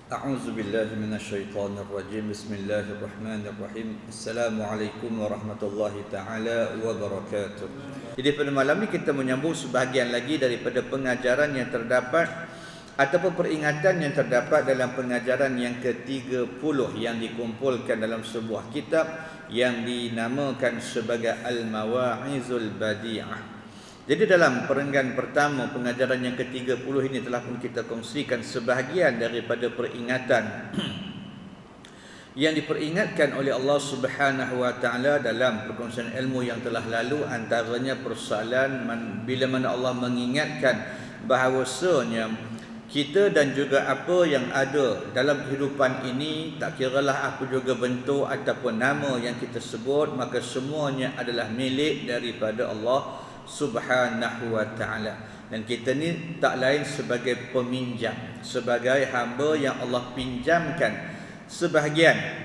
A'udzu billahi minasyaitonir rajim. Bismillahirrahmanirrahim. Assalamualaikum warahmatullahi taala wabarakatuh. Jadi pada malam ni kita menyambung sebahagian lagi daripada pengajaran yang terdapat ataupun peringatan yang terdapat dalam pengajaran yang ke-30 yang dikumpulkan dalam sebuah kitab yang dinamakan sebagai Al-Mawa'izul Badi'ah. Jadi dalam perenggan pertama pengajaran yang ke-30 ini telah pun kita kongsikan sebahagian daripada peringatan yang diperingatkan oleh Allah Subhanahu wa taala dalam perkongsian ilmu yang telah lalu, antaranya persoalan bila mana Allah mengingatkan bahawasanya kita dan juga apa yang ada dalam kehidupan ini, tak kiralah apa juga bentuk ataupun nama yang kita sebut, maka semuanya adalah milik daripada Allah Subhanahu wa ta'ala. Dan kita ni tak lain sebagai peminjam, sebagai hamba yang Allah pinjamkan sebahagian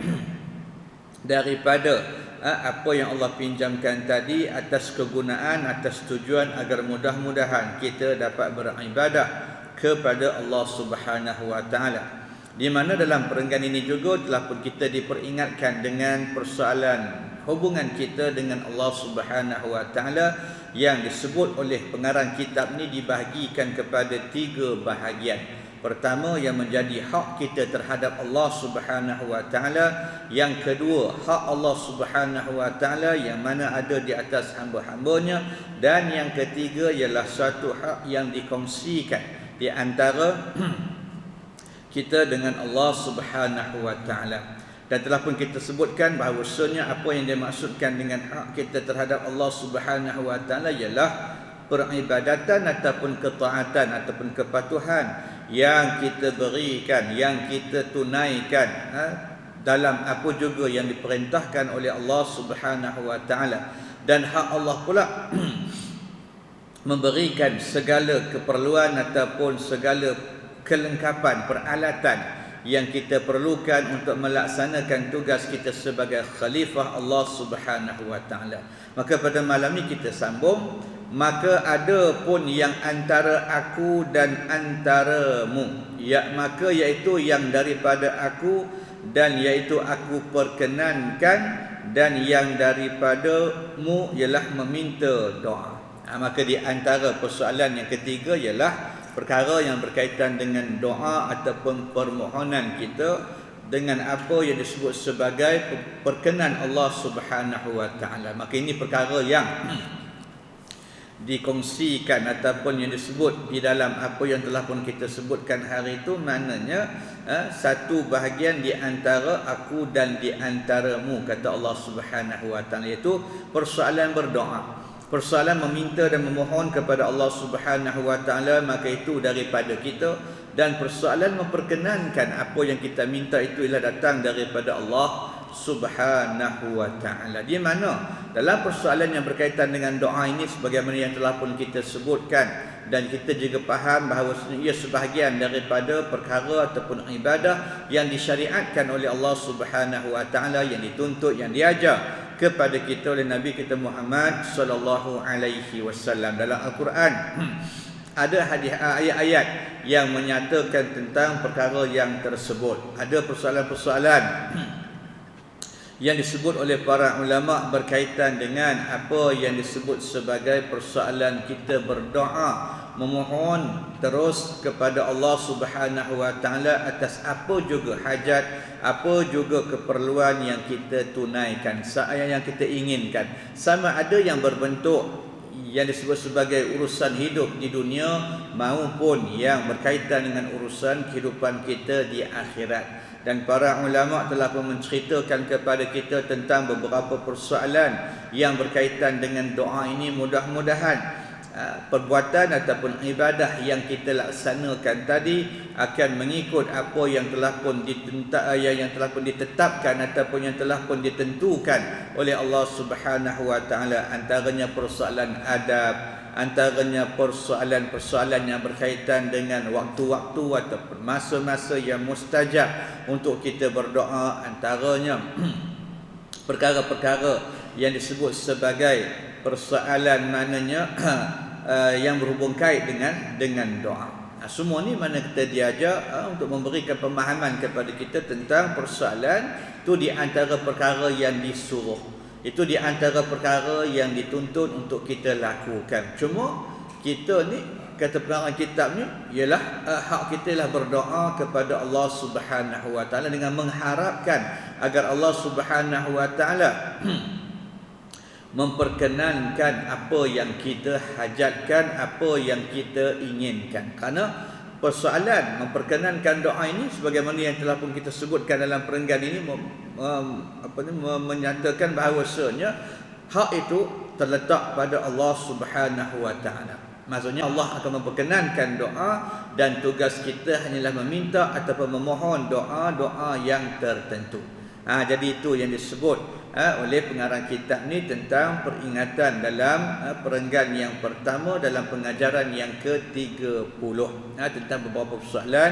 daripada apa yang Allah pinjamkan tadi atas kegunaan, atas tujuan agar mudah-mudahan kita dapat beribadah kepada Allah Subhanahu wa ta'ala. Di mana dalam perenggan ini juga telah pun kita diperingatkan dengan persoalan hubungan kita dengan Allah Subhanahu wa taala yang disebut oleh pengarang kitab ni dibahagikan kepada 3 bahagian. Pertama, yang menjadi hak kita terhadap Allah Subhanahu wa taala. Yang kedua, hak Allah Subhanahu wa taala yang mana ada di atas hamba-hambanya. Dan yang ketiga ialah satu hak yang dikongsikan di antara kita dengan Allah Subhanahu wa taala. Dan telah pun kita sebutkan bahawasanya apa yang dimaksudkan dengan hak kita terhadap Allah Subhanahu wa taala ialah peribadatan ataupun ketaatan ataupun kepatuhan yang kita berikan, yang kita tunaikan dalam apa juga yang diperintahkan oleh Allah Subhanahu wa taala. Dan hak Allah pula memberikan segala keperluan ataupun segala kelengkapan peralatan yang kita perlukan untuk melaksanakan tugas kita sebagai khalifah Allah Subhanahu wa taala. Maka pada malam ni kita sambung, maka ada pun yang antara aku dan antaramu, maka iaitu yang daripada aku dan iaitu aku perkenankan, dan yang daripadamu ialah meminta doa. Maka di antara persoalan yang ketiga ialah perkara yang berkaitan dengan doa ataupun permohonan kita dengan apa yang disebut sebagai perkenan Allah Subhanahu wa taala. Maka ini perkara yang dikongsikan ataupun yang disebut di dalam apa yang telah pun kita sebutkan hari itu, maknanya satu bahagian di antara aku dan di antaramu, kata Allah Subhanahu wa taala, iaitu persoalan berdoa. Persoalan meminta dan memohon kepada Allah Subhanahu wa taala, maka itu daripada kita. Dan persoalan memperkenankan apa yang kita minta itu ialah datang daripada Allah Subhanahu wa taala. Di mana dalam persoalan yang berkaitan dengan doa ini, sebagaimana yang telah pun kita sebutkan dan kita juga faham bahawa ia sebahagian daripada perkara ataupun ibadah yang disyariatkan oleh Allah Subhanahu wa taala, yang dituntut, yang diajar kepada kita oleh Nabi kita Muhammad sallallahu alaihi wasallam. Dalam Al-Quran ada ayat-ayat yang menyatakan tentang perkara yang tersebut. Ada persoalan-persoalan yang disebut oleh para ulama berkaitan dengan apa yang disebut sebagai persoalan kita berdoa, memohon terus kepada Allah Subhanahu wa taala atas apa juga hajat, apa juga keperluan yang kita tunaikan, yang kita inginkan. Sama ada yang berbentuk yang disebut sebagai urusan hidup di dunia maupun yang berkaitan dengan urusan kehidupan kita di akhirat. Dan para ulama telah pun menceritakan kepada kita tentang beberapa persoalan yang berkaitan dengan doa ini. Mudah-mudahan perbuatan ataupun ibadah yang kita laksanakan tadi akan mengikut apa yang telah pun ditetapkan ataupun yang telah pun ditentukan oleh Allah Subhanahu wa taala. Antaranya persoalan adab, antaranya persoalan-persoalan yang berkaitan dengan waktu-waktu ataupun masa-masa yang mustajab untuk kita berdoa, antaranya perkara-perkara yang disebut sebagai persoalan maknanya yang berhubung kait dengan doa. Semua ni mana kita diajar untuk memberikan pemahaman kepada kita tentang persoalan tu, di antara perkara yang disuruh. Itu di antara perkara yang dituntut untuk kita lakukan. Cuma kita ni, kata pengarang kitab ni, ialah hak kita lah berdoa kepada Allah Subhanahu Wa Taala dengan mengharapkan agar Allah Subhanahu Wa Taala memperkenankan apa yang kita hajatkan, apa yang kita inginkan. Kerana persoalan memperkenankan doa ini, sebagaimana yang telah pun kita sebutkan dalam perenggan ini, menyatakan bahawasanya hak itu terletak pada Allah Subhanahu Wa Taala. Maksudnya Allah akan memperkenankan doa, dan tugas kita hanyalah meminta ataupun memohon doa-doa yang tertentu. Jadi itu yang disebut oleh pengarang kitab ni tentang peringatan dalam perenggan yang pertama dalam pengajaran yang ke-30, tentang beberapa persoalan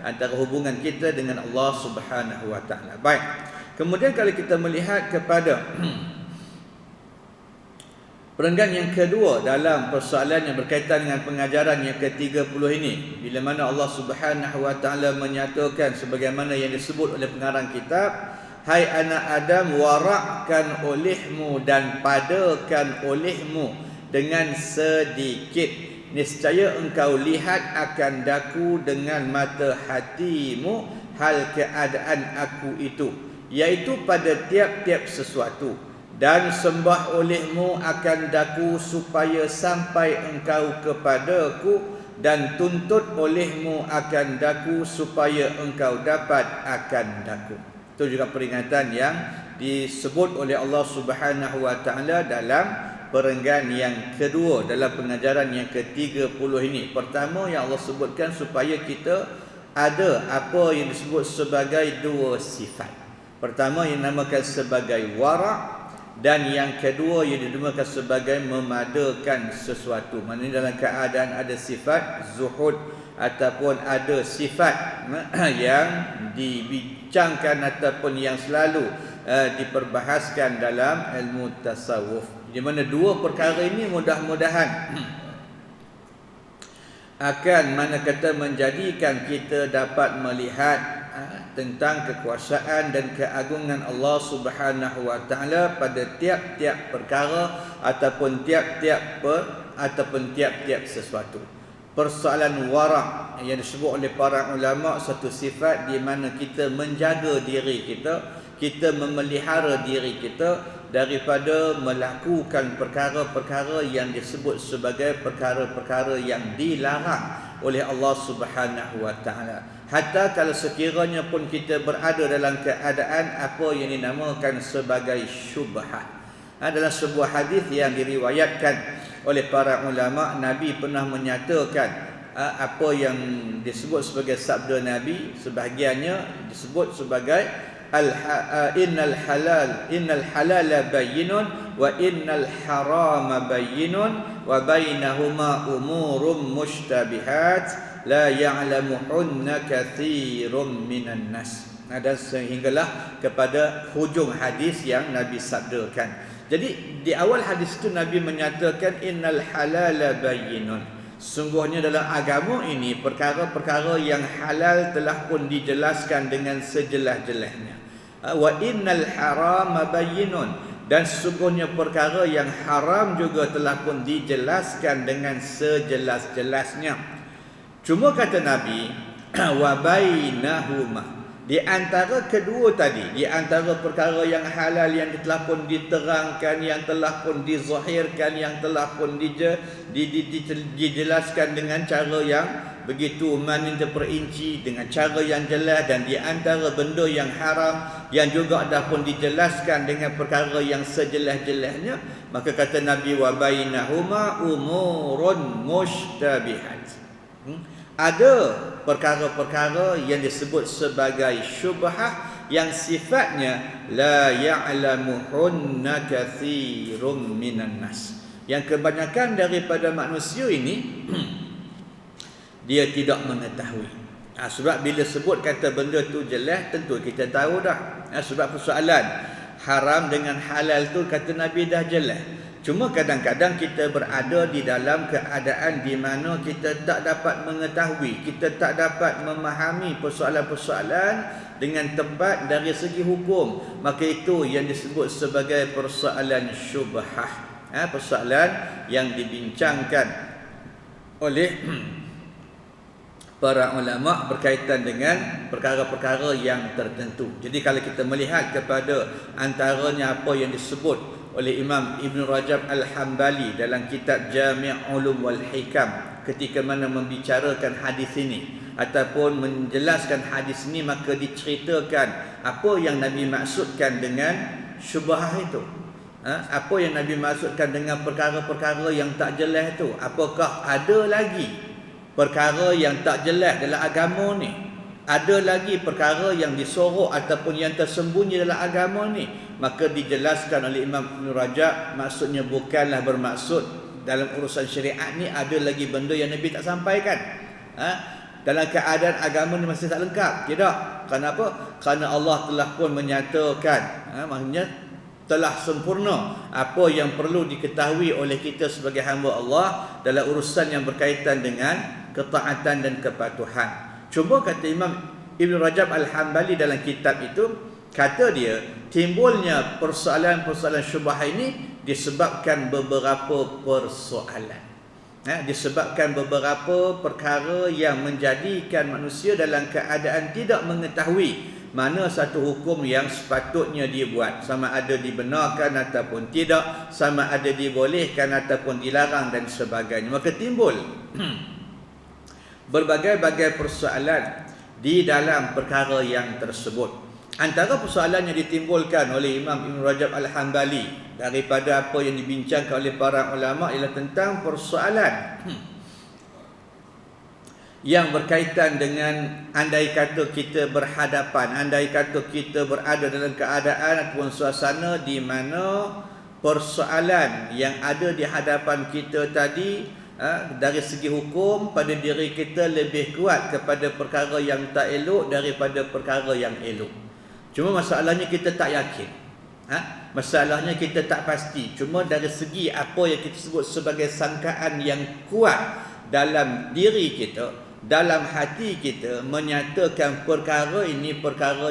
antara hubungan kita dengan Allah Subhanahu Wa Taala. Baik. Kemudian kalau kita melihat kepada perenggan yang kedua dalam persoalan yang berkaitan dengan pengajaran yang ke-30 ini, bila mana Allah Subhanahu Wa Taala menyatakan sebagaimana yang disebut oleh pengarang kitab, hai anak Adam, warakkan olehmu dan padakan olehmu dengan sedikit, niscaya engkau lihat akan daku dengan mata hatimu hal keadaan aku itu, iaitu pada tiap-tiap sesuatu, dan sembah olehmu akan daku supaya sampai engkau kepadaku, dan tuntut olehmu akan daku supaya engkau dapat akan daku. Itu juga peringatan yang disebut oleh Allah Subhanahu Wa Taala dalam perenggan yang kedua dalam pengajaran yang ke-30 ini. Pertama yang Allah sebutkan supaya kita ada apa yang disebut sebagai dua sifat. Pertama yang dinamakan sebagai wara', dan yang kedua yang dinamakan sebagai memadakan sesuatu. Maknanya dalam keadaan ada sifat zuhud ataupun ada sifat yang dibincangkan ataupun yang selalu diperbahaskan dalam ilmu tasawuf, di mana dua perkara ini mudah-mudahan akan mana kata menjadikan kita dapat melihat tentang kekuasaan dan keagungan Allah Subhanahu Wa Taala pada tiap-tiap perkara ataupun tiap-tiap sesuatu. Persoalan wara' yang disebut oleh para ulama satu sifat di mana kita menjaga diri kita, kita memelihara diri kita daripada melakukan perkara-perkara yang disebut sebagai perkara-perkara yang dilarang oleh Allah Subhanahu Wa Taala. Hatta kalau sekiranya pun kita berada dalam keadaan apa yang dinamakan sebagai syubhat. Dalam sebuah hadis yang diriwayatkan oleh para ulama, Nabi pernah menyatakan apa yang disebut sebagai sabda Nabi, sebahagiannya disebut sebagai innal halala bayyinun wa innal harama bayyinun wa bainahuma umurum mushtabihat la ya'lamuhunna katsirun minan nas. Dan sehinggalah kepada hujung hadis yang Nabi sabdakan. Jadi di awal hadis itu Nabi menyatakan innal halala bayyinun. Sungguhnya dalam agama ini perkara-perkara yang halal telah pun dijelaskan dengan sejelas-jelasnya. Wa innal harama bayyinun, dan sesungguhnya perkara yang haram juga telah pun dijelaskan dengan sejelas-jelasnya. Cuma kata Nabi wa bainahuma, di antara kedua tadi, di antara perkara yang halal yang telah pun diterangkan, yang telah pun dizahirkan, yang telah pun dijelaskan dengan cara yang begitu terperinci, dengan cara yang jelas, dan di antara benda yang haram yang juga dah pun dijelaskan dengan perkara yang sejelas-jelasnya, maka kata Nabi wa bainahuma umurun mushtabihat. Ada perkara-perkara yang disebut sebagai syubhah yang sifatnya la ya'lamuhunna katsirun minan nas, yang kebanyakan daripada manusia ini dia tidak mengetahui. Sebab bila sebut kata benda tu jelas, tentu kita tahu dah. Sebab persoalan haram dengan halal tu kata Nabi dah jelas. Cuma kadang-kadang kita berada di dalam keadaan di mana kita tak dapat mengetahui, kita tak dapat memahami persoalan-persoalan dengan tepat dari segi hukum. Maka itu yang disebut sebagai persoalan syubhah. Persoalan yang dibincangkan oleh para ulama berkaitan dengan perkara-perkara yang tertentu. Jadi kalau kita melihat kepada antaranya apa yang disebut oleh Imam Ibn Rajab Al-Hambali dalam kitab Jami' Ulum wal Hikam, ketika mana membicarakan hadis ini ataupun menjelaskan hadis ini, maka diceritakan apa yang Nabi maksudkan dengan syubhah itu. Apa yang Nabi maksudkan dengan perkara-perkara yang tak jelas itu? Apakah ada lagi perkara yang tak jelas dalam agama ni? Ada lagi perkara yang disorok ataupun yang tersembunyi dalam agama ni? Maka dijelaskan oleh Imam Ibn Rajab, maksudnya bukanlah bermaksud dalam urusan syariat ni ada lagi benda yang Nabi tak sampaikan. Dalam keadaan agama ni masih tak lengkap. Tidak. Kenapa? Kerana Allah telah pun menyatakan, maksudnya telah sempurna apa yang perlu diketahui oleh kita sebagai hamba Allah dalam urusan yang berkaitan dengan ketaatan dan kepatuhan. Cuma kata Imam Ibn Rajab Al-Hambali dalam kitab itu, kata dia, timbulnya persoalan-persoalan syubhah ini disebabkan beberapa persoalan. Disebabkan beberapa perkara yang menjadikan manusia dalam keadaan tidak mengetahui mana satu hukum yang sepatutnya dibuat, sama ada dibenarkan ataupun tidak, sama ada dibolehkan ataupun dilarang dan sebagainya. Maka timbul berbagai-bagai persoalan di dalam perkara yang tersebut. Antara persoalan yang ditimbulkan oleh Imam Ibn Rajab Al-Hambali daripada apa yang dibincangkan oleh para ulama ialah tentang persoalan yang berkaitan dengan andai kata kita berhadapan, andai kata kita berada dalam keadaan ataupun suasana di mana persoalan yang ada di hadapan kita tadi dari segi hukum pada diri kita lebih kuat kepada perkara yang tak elok daripada perkara yang elok. Cuma masalahnya kita tak yakin. Masalahnya kita tak pasti. Cuma dari segi apa yang kita sebut sebagai sangkaan yang kuat dalam diri kita, dalam hati kita, menyatakan perkara ini perkara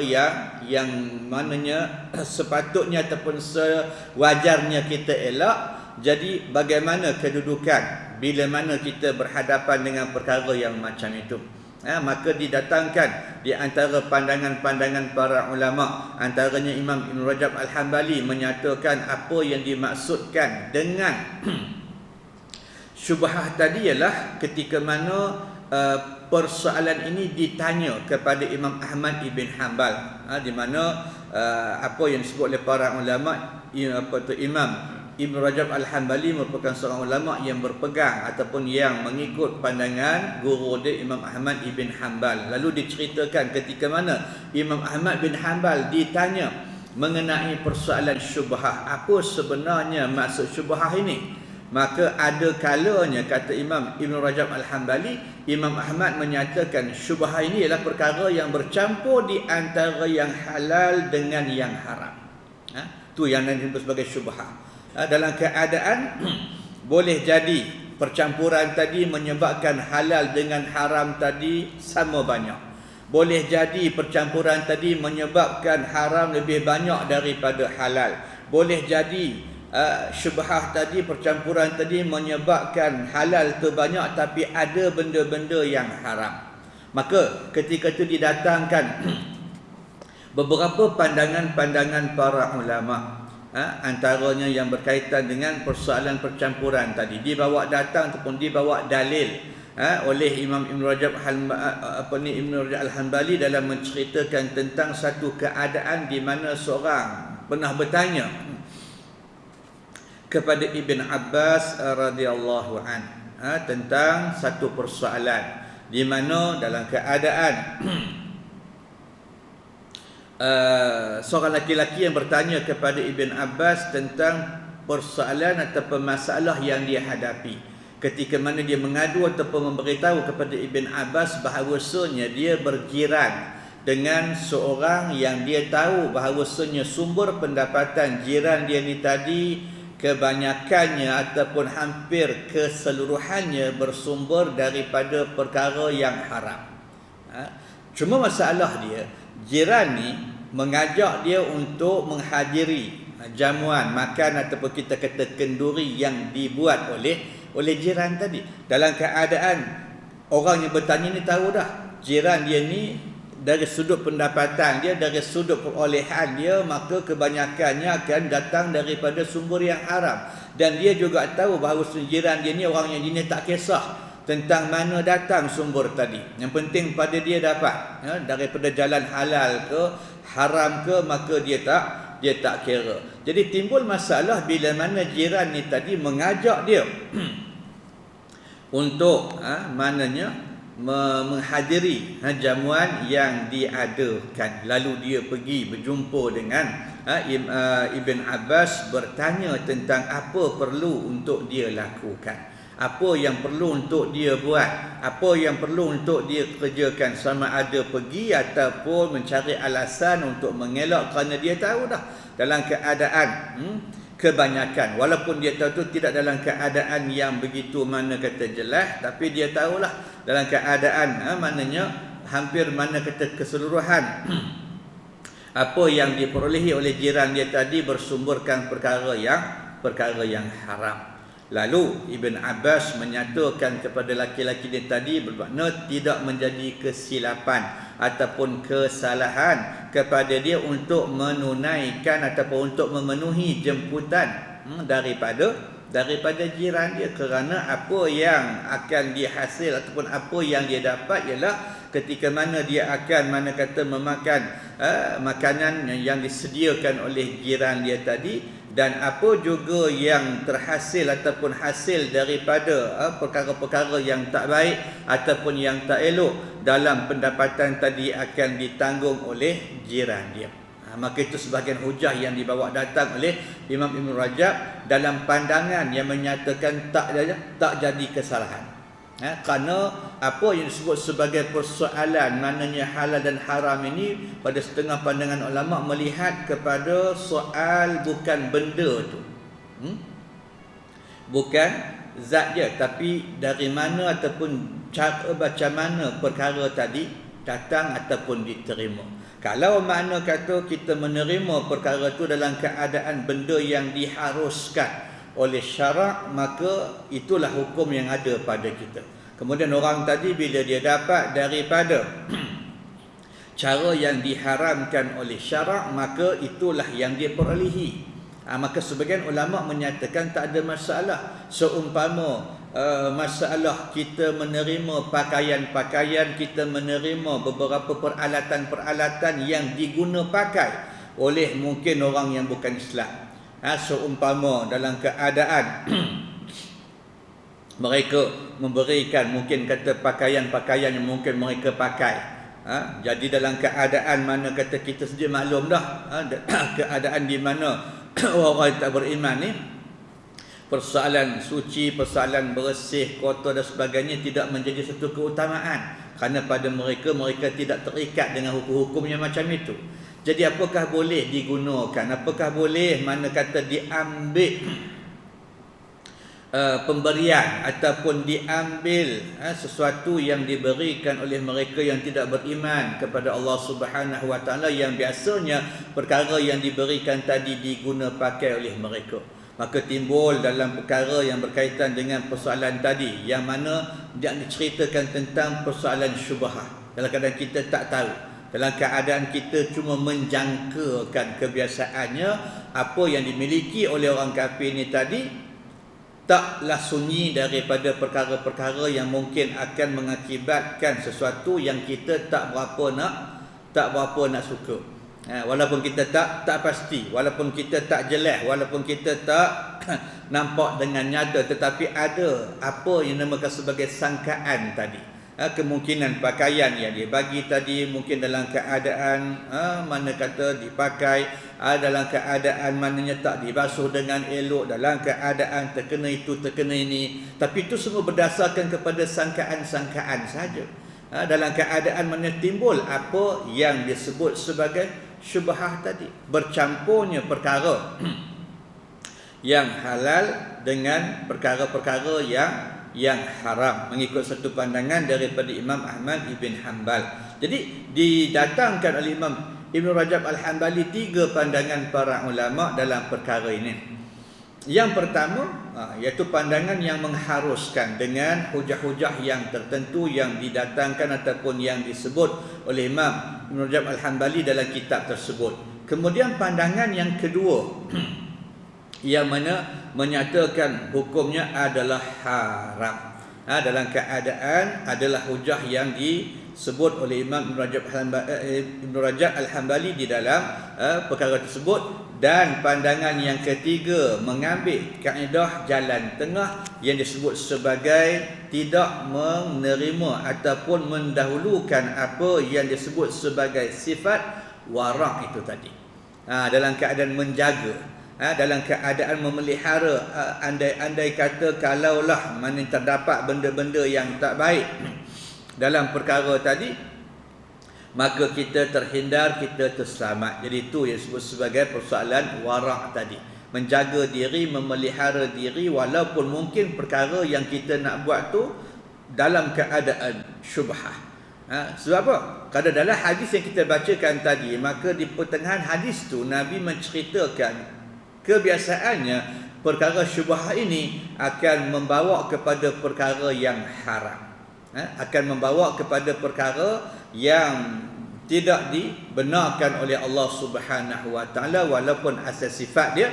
yang mananya sepatutnya ataupun sewajarnya kita elak. Jadi bagaimana kedudukan bila mana kita berhadapan dengan perkara yang macam itu? Maka didatangkan di antara pandangan-pandangan para ulama, antaranya Imam Ibn Rajab Al-Hambali menyatakan apa yang dimaksudkan dengan syubhah tadi ialah ketika mana persoalan ini ditanya kepada Imam Ahmad Ibn Hanbal, di mana apa yang disebut oleh para ulama, Imam Ibn Rajab Al-Hambali merupakan seorang ulama yang berpegang ataupun yang mengikut pandangan guru dia Imam Ahmad Ibn Hanbal. Lalu diceritakan ketika mana Imam Ahmad bin Hanbal ditanya mengenai persoalan syubhah, apa sebenarnya maksud syubhah ini? Maka ada kalanya, kata Imam Ibn Rajab Al-Hambali, Imam Ahmad menyatakan syubhah ini ialah perkara yang bercampur di antara yang halal dengan yang haram. Itu yang disebut sebagai syubhah. Dalam keadaan boleh jadi percampuran tadi menyebabkan halal dengan haram tadi sama banyak. Boleh jadi percampuran tadi menyebabkan haram lebih banyak daripada halal. Boleh jadi syubhah tadi, percampuran tadi menyebabkan halal terbanyak tapi ada benda-benda yang haram. Maka ketika itu didatangkan beberapa pandangan-pandangan para ulama, antaranya yang berkaitan dengan persoalan percampuran tadi, dibawa datang ataupun dibawa dalil oleh Imam Ibn Rajab Al-Hambali dalam menceritakan tentang satu keadaan di mana seorang pernah bertanya kepada Ibn Abbas radhiyallahu an tentang satu persoalan di mana dalam keadaan seorang laki-laki yang bertanya kepada Ibn Abbas tentang persoalan atau masalah yang dia hadapi. Ketika mana dia mengadu ataupun memberitahu kepada Ibn Abbas bahawasanya dia berjiran dengan seorang yang dia tahu bahawasanya sumber pendapatan jiran dia ni tadi kebanyakannya ataupun hampir keseluruhannya bersumber daripada perkara yang haram. Cuma masalah dia, jiran ni mengajak dia untuk menghadiri jamuan makan ataupun kita kata kenduri yang dibuat oleh jiran tadi. Dalam keadaan orang yang bertanya ni tahu dah jiran dia ni dari sudut pendapatan dia, dari sudut perolehan dia, maka kebanyakannya akan datang daripada sumber yang haram. Dan dia juga tahu bahawa jiran dia ni orang yang jenis tak kisah tentang mana datang sumber tadi. Yang penting pada dia dapat daripada jalan halal ke haram ke, maka dia tak kira. Jadi timbul masalah bila mana jiran ni tadi mengajak dia untuk menghadiri jamuan yang diadakan. Lalu dia pergi berjumpa dengan Ibn Abbas, bertanya tentang apa perlu untuk dia lakukan, apa yang perlu untuk dia buat, apa yang perlu untuk dia kerjakan, sama ada pergi ataupun mencari alasan untuk mengelak, kerana dia tahu dah dalam keadaan kebanyakan, walaupun dia tahu tu tidak dalam keadaan yang begitu mana kata jelas, tapi dia tahulah dalam keadaan maknanya hampir mana kata keseluruhan apa yang diperolehi oleh jiran dia tadi bersumberkan perkara yang haram. Lalu Ibn Abbas menyatakan kepada laki-laki dia tadi, bermakna tidak menjadi kesilapan ataupun kesalahan kepada dia untuk menunaikan ataupun untuk memenuhi jemputan daripada jiran dia, kerana apa yang akan dihasil ataupun apa yang dia dapat ialah ketika mana dia akan memakan makanan yang disediakan oleh jiran dia tadi, dan apa juga yang terhasil ataupun hasil daripada perkara-perkara yang tak baik ataupun yang tak elok dalam pendapatan tadi akan ditanggung oleh jiran dia. Maka itu sebahagian hujah yang dibawa datang oleh Imam Ibn Rajab dalam pandangan yang menyatakan tak jadi kesalahan. Kerana apa yang disebut sebagai persoalan maknanya halal dan haram ini, pada setengah pandangan ulama melihat kepada soal bukan benda tu, bukan zat dia, tapi dari mana ataupun cara macam mana perkara tadi datang ataupun diterima. Kalau makna kata kita menerima perkara tu dalam keadaan benda yang diharuskan oleh syarak, maka itulah hukum yang ada pada kita. Kemudian orang tadi bila dia dapat daripada cara yang diharamkan oleh syarak, maka itulah yang dia perolehi. Maka sebagian ulama menyatakan tak ada masalah. Seumpama masalah kita menerima pakaian-pakaian, kita menerima beberapa peralatan-peralatan yang diguna pakai oleh mungkin orang yang bukan Islam. Seumpama dalam keadaan mereka memberikan mungkin kata pakaian-pakaian yang mungkin mereka pakai. Jadi dalam keadaan mana kata kita sedia maklum dah, keadaan di mana orang tak beriman ni, persoalan suci, persoalan bersih, kotor dan sebagainya tidak menjadi satu keutamaan, kerana pada mereka tidak terikat dengan hukum-hukum yang macam itu. Jadi apakah boleh digunakan, apakah boleh mana kata diambil pemberian ataupun diambil sesuatu yang diberikan oleh mereka yang tidak beriman kepada Allah Subhanahu Wa Taala, yang biasanya perkara yang diberikan tadi diguna pakai oleh mereka. Maka timbul dalam perkara yang berkaitan dengan persoalan tadi, yang mana dia diceritakan tentang persoalan syubhah. Dalam keadaan kita tak tahu, dalam keadaan kita cuma menjangkakan kebiasaannya, apa yang dimiliki oleh orang kafir ini tadi taklah sunyi daripada perkara-perkara yang mungkin akan mengakibatkan sesuatu yang kita tak berapa nak suka. Walaupun kita tak pasti, walaupun kita tak jelas, walaupun kita tak nampak dengan nyata, tetapi ada apa yang dinamakan sebagai sangkaan tadi. Kemungkinan pakaian yang dia bagi tadi mungkin dalam keadaan mana kata dipakai, dalam keadaan mananya tak dibasuh dengan elok, dalam keadaan terkena itu terkena ini, tapi itu semua berdasarkan kepada sangkaan-sangkaan saja. Dalam keadaan mana timbul apa yang disebut sebagai syubhah tadi, bercampurnya perkara yang halal dengan perkara-perkara yang haram, mengikut satu pandangan daripada Imam Ahmad ibn Hanbal. Jadi didatangkan oleh Imam Ibn Rajab Al-Hanbali 3 pandangan para ulama dalam perkara ini. Yang pertama, iaitu pandangan yang mengharuskan dengan hujah-hujah yang tertentu yang didatangkan ataupun yang disebut oleh Imam Ibn Rajab Al-Hanbali dalam kitab tersebut. Kemudian pandangan yang kedua yang mana menyatakan hukumnya adalah haram. Dalam keadaan adalah hujah yang disebut oleh Imam Ibn Rajab Al-Hanbali di dalam perkara tersebut. Dan pandangan yang ketiga mengambil kaedah jalan tengah yang disebut sebagai tidak menerima ataupun mendahulukan apa yang disebut sebagai sifat wara' itu tadi. Dalam keadaan menjaga, dalam keadaan memelihara, andai kata kalaulah mana terdapat benda-benda yang tak baik dalam perkara tadi, maka kita terhindar, kita terselamat. Jadi itu yang disebut sebagai persoalan wara' tadi. Menjaga diri, memelihara diri, walaupun mungkin perkara yang kita nak buat tu dalam keadaan syubhah. Sebab apa? Kalau dalam hadis yang kita bacakan tadi, maka di pertengahan hadis tu Nabi menceritakan kebiasaannya perkara syubhah ini akan membawa kepada perkara yang haram. Akan membawa kepada perkara yang tidak dibenarkan oleh Allah Subhanahu Wa Taala, walaupun asas sifat dia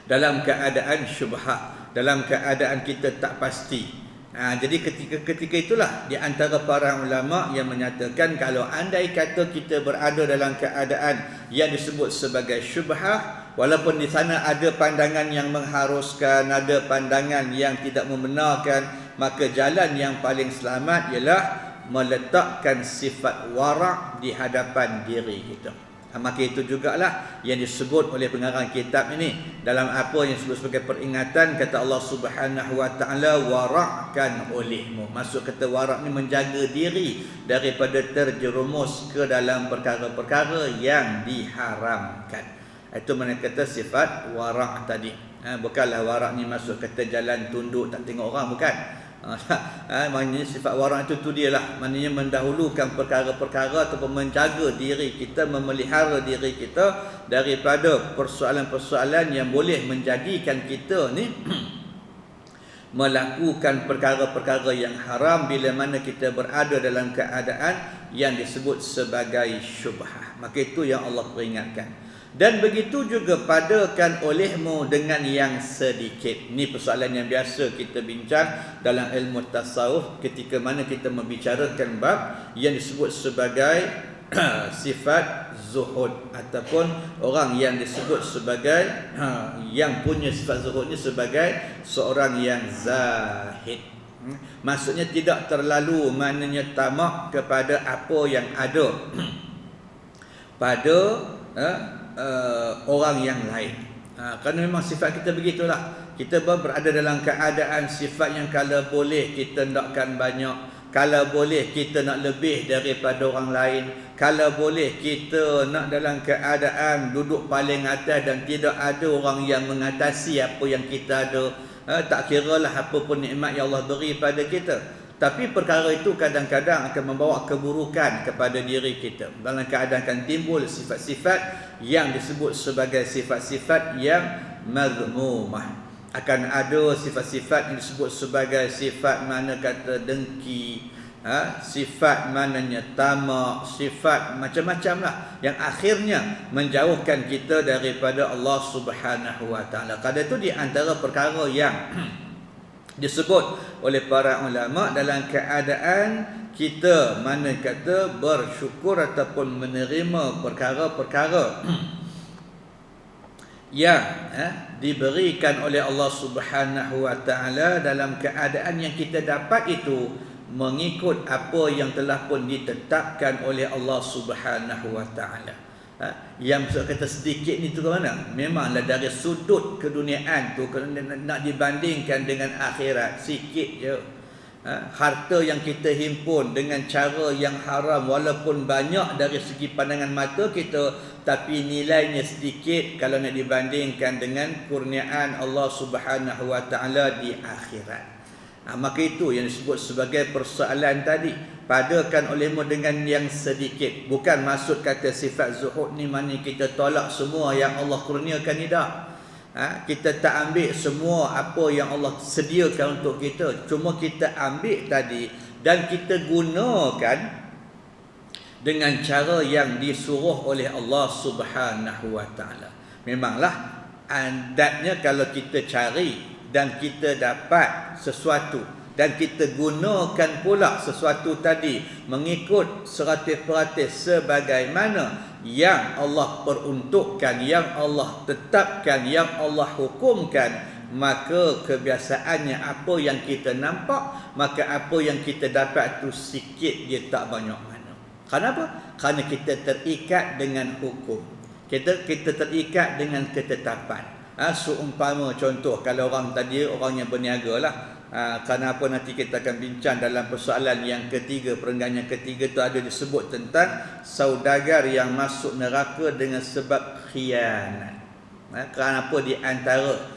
dalam keadaan syubhat, dalam keadaan kita tak pasti. Jadi ketika itulah di antara para ulama yang menyatakan kalau andai kata kita berada dalam keadaan yang disebut sebagai syubhah, walaupun di sana ada pandangan yang mengharuskan, ada pandangan yang tidak membenarkan, maka jalan yang paling selamat ialah meletakkan sifat wara' di hadapan diri kita. Maka itu jugalah yang disebut oleh pengarang kitab ini dalam apa yang disebut sebagai peringatan, kata Allah Subhanahu Wa Taala, wara'kan olehmu. Maksud kata wara' ni menjaga diri daripada terjerumus ke dalam perkara-perkara yang diharamkan. Itu mana kata sifat wara' tadi. Bukanlah wara' ni maksud kata jalan tunduk tak tengok orang, bukan. Maknanya sifat wara' itu dia lah. Maknanya mendahulukan perkara-perkara ataupun menjaga diri kita, memelihara diri kita daripada persoalan-persoalan yang boleh menjadikan kita ni melakukan perkara-perkara yang haram bila mana kita berada dalam keadaan yang disebut sebagai syubhah. Maka itu yang Allah peringatkan. Dan begitu juga padakan olehmu dengan yang sedikit. Ini persoalan yang biasa kita bincang dalam ilmu tasawuf ketika mana kita membicarakan bab yang disebut sebagai sifat zuhud, ataupun orang yang disebut sebagai yang punya sifat zuhud ni sebagai seorang yang zahid. Maksudnya tidak terlalu maknanya tamak kepada apa yang ada pada orang yang lain. Kerana memang sifat kita begitulah. Kita berada dalam keadaan sifat yang kalau boleh kita hendakkan banyak, kalau boleh kita nak lebih daripada orang lain, kalau boleh kita nak dalam keadaan duduk paling atas dan tidak ada orang yang mengatasi apa yang kita ada. Tak kiralah apa pun nikmat yang Allah beri pada kita. Tapi perkara itu kadang-kadang akan membawa keburukan kepada diri kita. Dalam keadaan akan timbul sifat-sifat yang disebut sebagai sifat-sifat yang mazmumah. Akan ada sifat-sifat yang disebut sebagai sifat mana kata dengki, sifat mananya tamak, sifat macam-macam lah, yang akhirnya menjauhkan kita daripada Allah Subhanahu Wa Taala. Kadang itu di antara perkara yang disebut oleh para ulama dalam keadaan kita mana kata bersyukur ataupun menerima perkara-perkara yang diberikan oleh Allah Subhanahu Wa Taala dalam keadaan yang kita dapat itu mengikut apa yang telah pun ditetapkan oleh Allah Subhanahu Wa Taala. Yang kata sedikit ni tu ke mana? Memanglah dari sudut keduniaan tu, kalau nak dibandingkan dengan akhirat, sikit je. harta yang kita himpun dengan cara yang haram walaupun banyak dari segi pandangan mata kita, tapi nilainya sedikit kalau nak dibandingkan dengan kurniaan Allah Subhanahu wa taala di akhirat. Maka itu yang disebut sebagai persoalan tadi, padakan olehmu dengan yang sedikit. Bukan maksud kata sifat zuhud ni maknanya kita tolak semua yang Allah kurniakan, tidak. Kita tak ambil semua apa yang Allah sediakan untuk kita, cuma kita ambil tadi dan kita gunakan dengan cara yang disuruh oleh Allah Subhanahu wa taala. Memanglah adatnya kalau kita cari dan kita dapat sesuatu dan kita gunakan pula sesuatu tadi mengikut 100% sebagaimana yang Allah peruntukkan, yang Allah tetapkan, yang Allah hukumkan, maka kebiasaannya apa yang kita nampak, maka apa yang kita dapat tu sikit, dia tak banyak mana. Kenapa? Kerana kita terikat dengan hukum, kita terikat dengan ketetapan. Seumpama contoh, kalau orang tadi orang yang berniaga lah, kerana apa nanti kita akan bincang dalam persoalan yang ketiga, perenggan yang ketiga tu ada disebut tentang saudagar yang masuk neraka dengan sebab khianat. Kerana apa di antara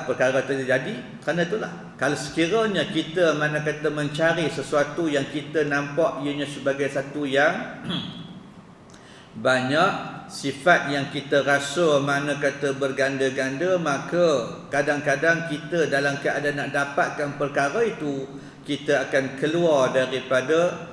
perkara terjadi? Kerana itulah, kalau sekiranya kita mana kata mencari sesuatu yang kita nampak ianya sebagai satu yang banyak sifat yang kita rasa mana kata berganda-ganda, maka kadang-kadang kita dalam keadaan nak dapatkan perkara itu, kita akan keluar daripada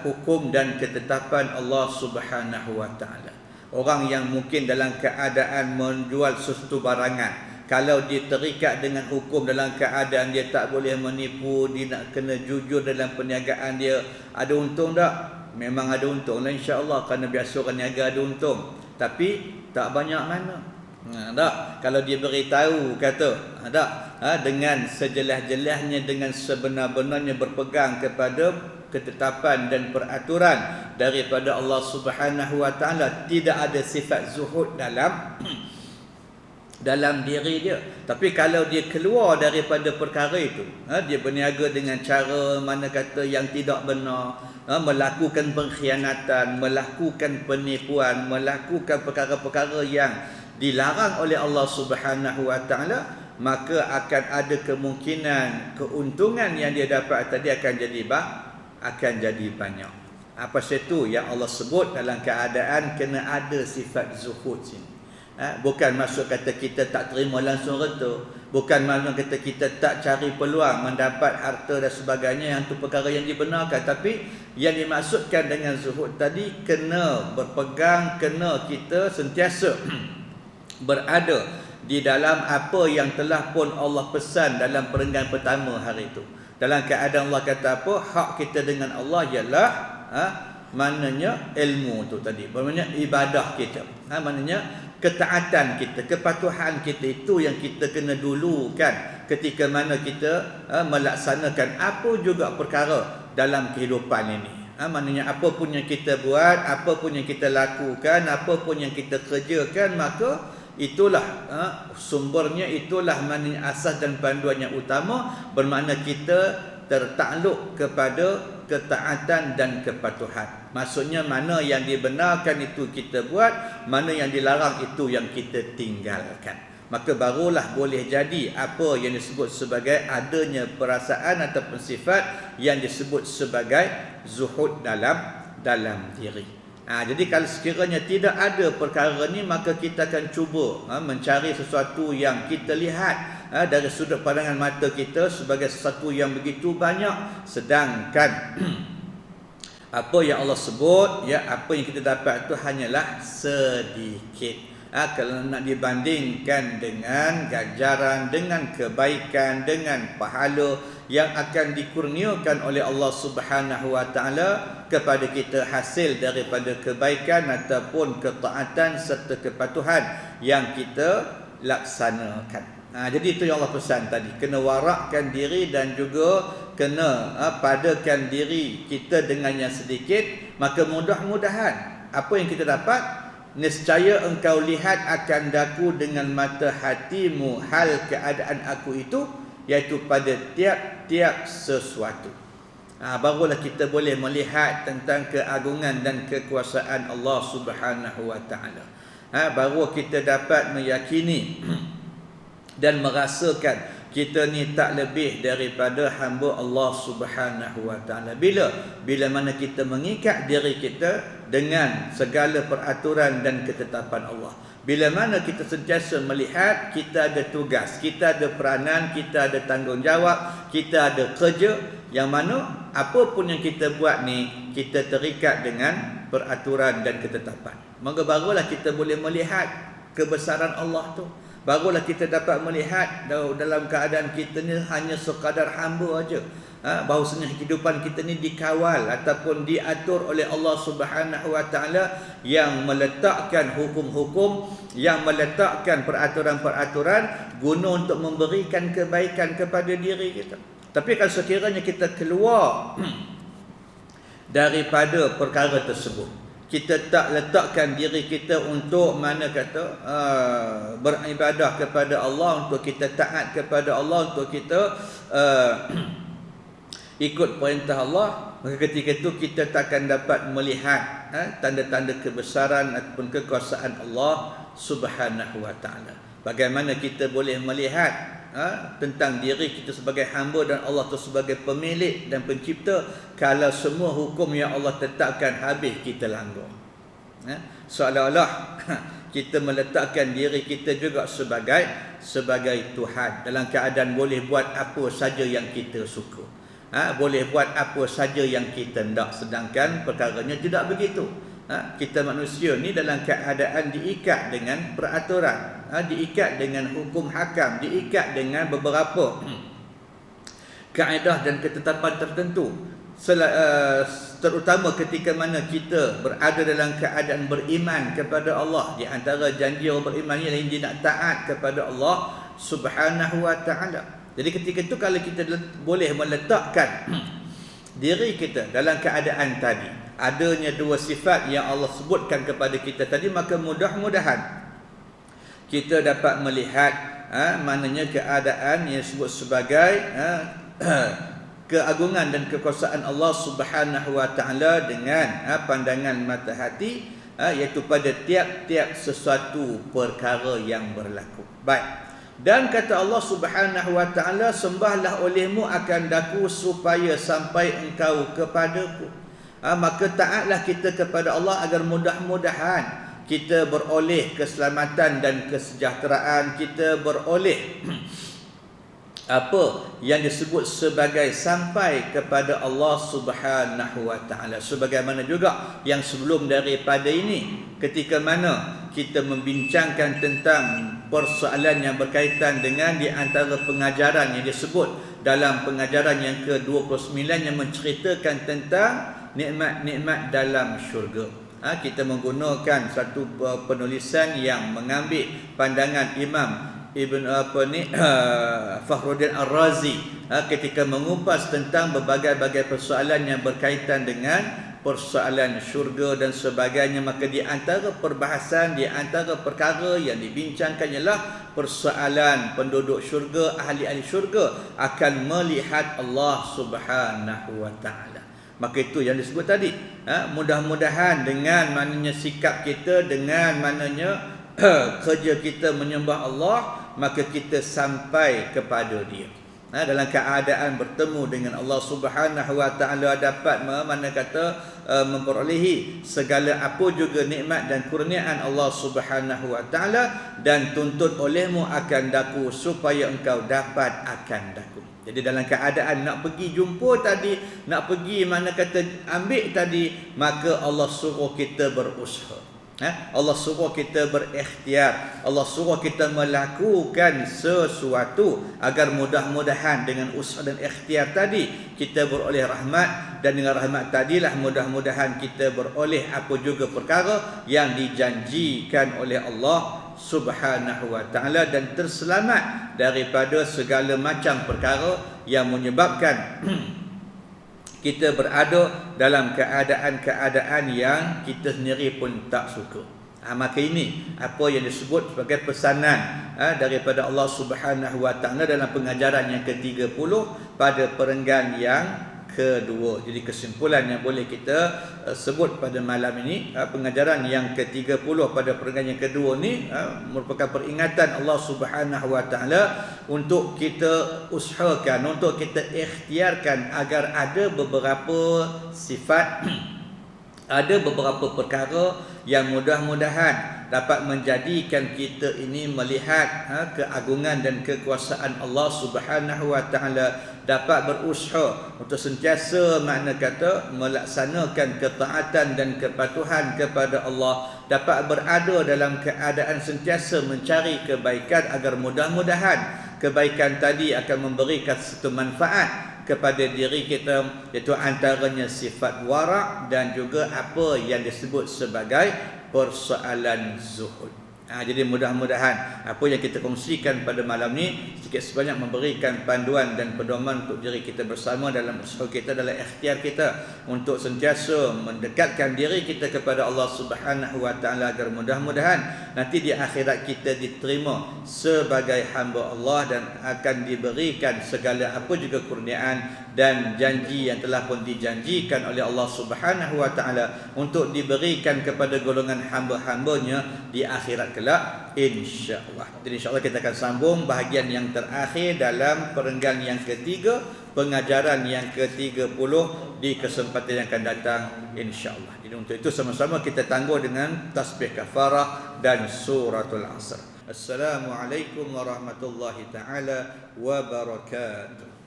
hukum dan ketetapan Allah Subhanahu wa taala. Orang yang mungkin dalam keadaan menjual sesuatu barangan, kalau dia terikat dengan hukum dalam keadaan dia tak boleh menipu, dia nak kena jujur dalam perniagaan dia, ada untung tak? Memang ada untung lah, insya-Allah, kerana biasa orang niaga ada untung, tapi tak banyak mana. Tak, kalau dia beritahu kata dengan sejelas-jelasnya, dengan sebenar-benarnya berpegang kepada ketetapan dan peraturan daripada Allah Subhanahu wa taala, tidak ada sifat zuhud dalam diri dia. Tapi kalau dia keluar daripada perkara itu, dia berniaga dengan cara mana kata yang tidak benar, melakukan pengkhianatan, melakukan penipuan, melakukan perkara-perkara yang dilarang oleh Allah Subhanahu wa taala, maka akan ada kemungkinan keuntungan yang dia dapat tadi akan jadi banyak. Apa itu yang Allah sebut dalam keadaan kena ada sifat zuhud sini. Bukan maksud kata kita tak terima langsung reta, bukan maksud kata kita tak cari peluang mendapat harta dan sebagainya, yang tu perkara yang dibenarkan. Tapi yang dimaksudkan dengan zuhud tadi, kena berpegang, kena kita sentiasa berada di dalam apa yang telah pun Allah pesan dalam perenggan pertama hari itu. Dalam keadaan Allah kata apa? Hak kita dengan Allah ialah maknanya ilmu tu tadi, maknanya ibadah kita, maknanya ketaatan kita, kepatuhan kita, itu yang kita kena dulukan ketika mana kita melaksanakan apa juga perkara dalam kehidupan ini. Maknanya apa pun yang kita buat, apa pun yang kita lakukan, apa pun yang kita kerjakan, maka itulah sumbernya, itulah maknanya asas dan panduan yang utama, bermakna kita tertakluk kepada ketaatan dan kepatuhan. Maksudnya mana yang dibenarkan itu kita buat, mana yang dilarang itu yang kita tinggalkan. Maka barulah boleh jadi apa yang disebut sebagai adanya perasaan ataupun sifat yang disebut sebagai zuhud dalam diri. Jadi kalau sekiranya tidak ada perkara ni, maka kita akan cuba mencari sesuatu yang kita lihat dari sudut pandangan mata kita sebagai sesuatu yang begitu banyak, sedangkan apa yang Allah sebut, apa yang kita dapat itu hanyalah sedikit. Kalau nak dibandingkan dengan ganjaran, dengan kebaikan, dengan pahala yang akan dikurniakan oleh Allah Subhanahu wa taala kepada kita hasil daripada kebaikan ataupun ketaatan serta kepatuhan yang kita laksanakan. Jadi itu yang Allah pesan tadi, kena warakkan diri dan juga kena padakan diri kita dengan yang sedikit, maka mudah-mudahan apa yang kita dapat, nescaya engkau lihat akan daku dengan mata hatimu hal keadaan aku itu, iaitu pada tiap-tiap sesuatu. Barulah kita boleh melihat tentang keagungan dan kekuasaan Allah Subhanahu wa taala. Baru kita dapat meyakini dan merasakan kita ni tak lebih daripada hamba Allah Subhanahu wa taala. Bila mana kita mengikat diri kita dengan segala peraturan dan ketetapan Allah. Bila mana kita sentiasa melihat kita ada tugas, kita ada peranan, kita ada tanggungjawab, kita ada kerja, yang mana apa pun yang kita buat ni kita terikat dengan peraturan dan ketetapan. Maka barulah kita boleh melihat kebesaran Allah tu. Barulah kita dapat melihat dalam keadaan kita ni hanya sekadar hamba aja. Bahawasanya kehidupan kita ni dikawal ataupun diatur oleh Allah Subhanahu wa taala yang meletakkan hukum-hukum, yang meletakkan peraturan-peraturan guna untuk memberikan kebaikan kepada diri kita. Tapi kalau sekiranya kita keluar daripada perkara tersebut, kita tak letakkan diri kita untuk beribadah kepada Allah, untuk kita taat kepada Allah, untuk kita ikut perintah Allah, maka ketika itu kita takkan dapat melihat tanda-tanda kebesaran ataupun kekuasaan Allah Subhanahu wa taala. Bagaimana kita boleh melihat tentang diri kita sebagai hamba dan Allah itu sebagai pemilik dan pencipta kalau semua hukum yang Allah tetapkan habis kita langgar. Seolah-olah kita meletakkan diri kita juga sebagai Tuhan, dalam keadaan boleh buat apa saja yang kita suka. Boleh buat apa saja yang kita hendak, sedangkan perkaranya tidak begitu. Kita manusia ni dalam keadaan diikat dengan peraturan, diikat dengan hukum hakam, diikat dengan beberapa kaedah dan ketetapan tertentu. Terutama ketika mana kita berada dalam keadaan beriman kepada Allah. Di antara janji orang beriman ialah dia nak taat kepada Allah Subhanahu wa taala. Jadi ketika itu kalau kita boleh meletakkan diri kita dalam keadaan tadi, adanya dua sifat yang Allah sebutkan kepada kita tadi, maka mudah-mudahan kita dapat melihat maknanya keadaan yang disebut sebagai keagungan dan kekuasaan Allah Subhanahu wa taala dengan pandangan mata hati, iaitu pada tiap-tiap sesuatu perkara yang berlaku. Baik. Dan kata Allah Subhanahu wa taala, sembahlah olehmu akan daku supaya sampai engkau kepadaku. Maka taatlah kita kepada Allah agar mudah-mudahan kita beroleh keselamatan dan kesejahteraan, kita beroleh apa yang disebut sebagai sampai kepada Allah Subhanahu wa taala. Sebagaimana juga yang sebelum daripada ini, ketika mana kita membincangkan tentang persoalan yang berkaitan dengan di antara pengajaran yang disebut dalam pengajaran yang ke-29 yang menceritakan tentang nikmat-nikmat dalam syurga. Kita menggunakan satu penulisan yang mengambil pandangan Imam Fakhruddin Ar-Razi ketika mengupas tentang berbagai-bagai persoalan yang berkaitan dengan persoalan syurga dan sebagainya. Maka di antara perbahasan, di antara perkara yang dibincangkan ialah persoalan penduduk syurga, ahli-ahli syurga akan melihat Allah Subhanahu wa taala. Maka itu yang disebut tadi, mudah-mudahan dengan maknanya sikap kita, dengan maknanya kerja kita menyembah Allah, maka kita sampai kepada Dia. Dalam keadaan bertemu dengan Allah Subhanahu wa taala, dapat memperolehi segala apa juga nikmat dan kurniaan Allah Subhanahu wa taala, dan tuntut olehmu akan daku supaya engkau dapat akan daku. Jadi dalam keadaan nak pergi jumpa tadi, nak pergi ambil tadi, maka Allah suruh kita berusaha. Allah suruh kita berikhtiar, Allah suruh kita melakukan sesuatu agar mudah-mudahan dengan usaha dan ikhtiar tadi kita beroleh rahmat, dan dengan rahmat tadilah mudah-mudahan kita beroleh apa juga perkara yang dijanjikan oleh Allah Subhanahu wa taala, dan terselamat daripada segala macam perkara yang menyebabkan kita berada dalam keadaan-keadaan yang kita sendiri pun tak suka. Maka ini apa yang disebut sebagai pesanan daripada Allah Subhanahu Wa Taala dalam pengajaran yang ke-30 pada perenggan yang kedua. Jadi kesimpulan yang boleh kita sebut pada malam ini, pengajaran yang ke-30 pada perenggan yang kedua ni merupakan peringatan Allah Subhanahu Wa Taala untuk kita usahakan, untuk kita ikhtiarkan agar ada beberapa sifat ada beberapa perkara yang mudah-mudahan dapat menjadikan kita ini melihat keagungan dan kekuasaan Allah Subhanahu Wa Taala, dapat berusaha untuk sentiasa makna kata melaksanakan ketaatan dan kepatuhan kepada Allah, dapat berada dalam keadaan sentiasa mencari kebaikan agar mudah-mudahan kebaikan tadi akan memberikan satu manfaat kepada diri kita, iaitu antaranya sifat wara' dan juga apa yang disebut sebagai persoalan zuhud. Jadi mudah-mudahan apa yang kita kongsikan pada malam ni sedikit sebanyak memberikan panduan dan pedoman untuk diri kita bersama dalam usaha kita, dalam ikhtiar kita untuk sentiasa mendekatkan diri kita kepada Allah Subhanahu Wa Taala agar mudah-mudahan nanti di akhirat kita diterima sebagai hamba Allah dan akan diberikan segala apa juga kurniaan dan janji yang telah pun dijanjikan oleh Allah Subhanahu Wa Taala untuk diberikan kepada golongan hamba-hambanya di akhirat kelak, insya-Allah. Jadi insya-Allah kita akan sambung bahagian yang terakhir dalam perenggan yang ketiga, pengajaran yang ke-30 di kesempatan yang akan datang, insya-Allah. Jadi untuk itu sama-sama kita tangguh dengan tasbih kafarah dan suratul Asr. Assalamualaikum warahmatullahi taala wabarakatuh.